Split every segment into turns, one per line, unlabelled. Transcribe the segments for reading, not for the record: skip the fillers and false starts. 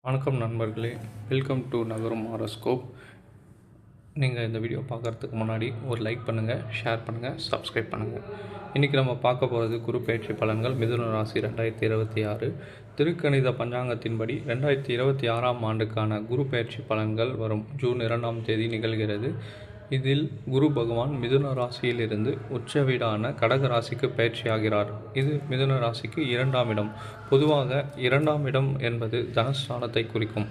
வணக்கம் நண்பர்களே, welcome to நகரும் ஹாரோஸ்கோப். நீங்கள் இந்த வீடியோ பார்க்குறதுக்கு முன்னாடி ஒரு லைக் பண்ணுங்கள், ஷேர் பண்ணுங்கள், சப்ஸ்கிரைப் பண்ணுங்கள். இன்றைக்கி நம்ம பார்க்க போகிறது குரு பயிற்சி பலன்கள் மிதுன ராசி 2026 திருக்கணித பஞ்சாங்கத்தின்படி 2026ஆம் ஆண்டுக்கான குரு பயிற்சி பலன்கள் வரும் ஜூன் 2ஆம் தேதி நிகழ்கிறது. இதில் குரு பகவான் மிதுன ராசியிலிருந்து உச்ச வீடான கடக ராசிக்கு பயிற்சியாகிறார். இது மிதுன ராசிக்கு 2ஆம் இடம். பொதுவாக 2ஆம் இடம் என்பது தனஸ்தானத்தை குறிக்கும்.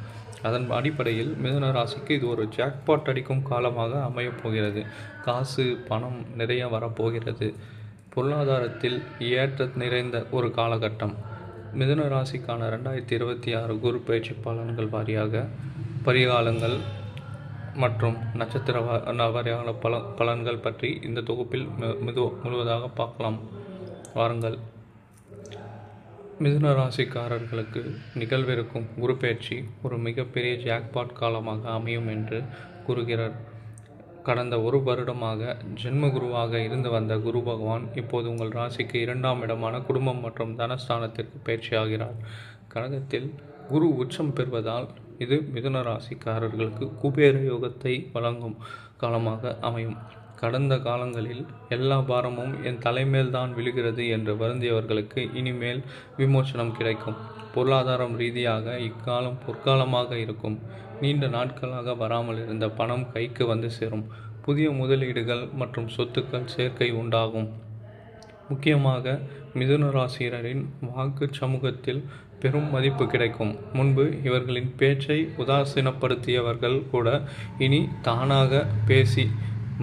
அதன் அடிப்படையில் மிதுன ராசிக்கு இது ஒரு ஜாக்பாட் அடிக்கும் காலமாக அமையப் போகிறது. காசு பணம் நிறைய வரப்போகிறது. பொருளாதாரத்தில் ஏற்ற நிறைந்த ஒரு காலகட்டம். மிதுன ராசிக்கான 2026 குரு பயிற்சி பலன்கள் வாரியாக பரிகாலங்கள் மற்றும் நட்சத்திர வாரியான பலன்கள் பற்றி இந்த தொகுப்பில் முழுவதாக பார்க்கலாம். வாருங்கள். மிதுன ராசிக்காரர்களுக்கு நிகழ்விருக்கும் குரு பயிற்சி ஒரு மிகப்பெரிய ஜாக்பாட் காலமாக அமையும் என்று கூறுகிறார். கடந்த ஒரு வருடமாக ஜென்ம குருவாக இருந்து வந்த குரு பகவான் இப்போது உங்கள் ராசிக்கு 2ஆம் இடமான குடும்பம் மற்றும் தனஸ்தானத்திற்கு பயிற்சியாகிறார். கடகத்தில் குரு உச்சம் பெறுவதால் இது மிதுன ராசிக்காரர்களுக்கு குபேர யோகத்தை வழங்கும் காலமாக அமையும். கடந்த காலங்களில் எல்லா பாரமும் என் தலைமேல் தான் விழுகிறது என்று வருந்தியவர்களுக்கு இனிமேல் விமோசனம் கிடைக்கும். பொருளாதாரம் ரீதியாக இக்காலம் பொற்காலமாக இருக்கும். நீண்ட நாட்களாக வராமல் இருந்த பணம் கைக்கு வந்து சேரும். புதிய முதலீடுகள் மற்றும் சொத்துக்கள் சேர்க்கை உண்டாகும். முக்கியமாக மிதுன ராசியினரின் வாக்கு சமூகத்தில் பெரும் மதிப்பு கிடைக்கும். முன்பு இவர்களின் பேச்சை உதாசீனப்படுத்தியவர்கள் கூட இனி தானாக பேசி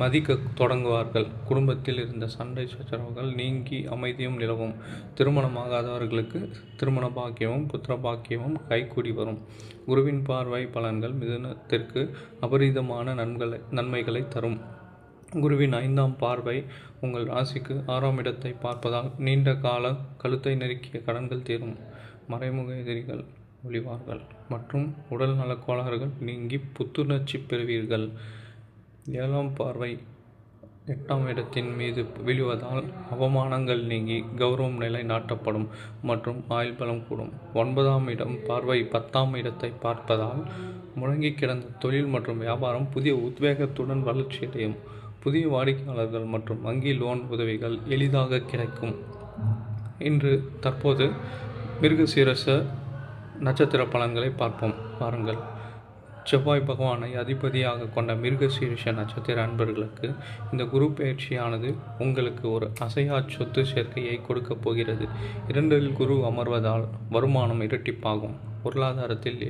மதிக்க தொடங்குவார்கள். குடும்பத்தில் இருந்த சண்டை சச்சரவுகள் நீங்கி அமைதியும் நிலவும். திருமணமாகாதவர்களுக்கு திருமண பாக்கியமும் புத்திர பாக்கியமும் கைகூடி வரும். குருவின் பார்வை பலன்கள் மிதுனத்திற்கு அபரிதமான நன்மைகளை தரும். குருவின் 5ஆம் பார்வை உங்கள் ராசிக்கு 6ஆம் இடத்தை பார்ப்பதால் நீண்ட கால கழுத்தை நெருக்கிய கடன்கள் தீரும். மறைமுக எதிரிகள் ஒளிவார்கள் மற்றும் உடல் நலக் கோளாறுகள் நீங்கி புத்துணர்ச்சி பெறுவீர்கள். 7ஆம் பார்வை 8ஆம் இடத்தின் மீது விழுவதால் அவமானங்கள் நீங்கி கௌரவம் நிலை நாட்டப்படும் மற்றும் ஆயுள் பலம் கூடும். 9ஆம் இடம் பார்வை 10ஆம் இடத்தை பார்ப்பதால் முடங்கி கிடந்த தொழில் மற்றும் வியாபாரம் புதிய உத்வேகத்துடன் வளர்ச்சியடையும். புதிய வாடிக்கையாளர்கள் மற்றும் வங்கி லோன் உதவிகள் எளிதாக கிடைக்கும். தற்போது மிருகசீரிஷ நட்சத்திர பலன்களை பார்ப்போம். வாருங்கள். செவ்வாய் பகவானை அதிபதியாக கொண்ட மிருகசீரிஷ நட்சத்திர அன்பர்களுக்கு இந்த குரு பயிற்சியானது உங்களுக்கு ஒரு அசையா சொத்து சேர்க்கையை கொடுக்கப் போகிறது. 2இல் குரு அமர்வதால் வருமானம் இரட்டிப்பாகும். பொருளாதாரத்தில்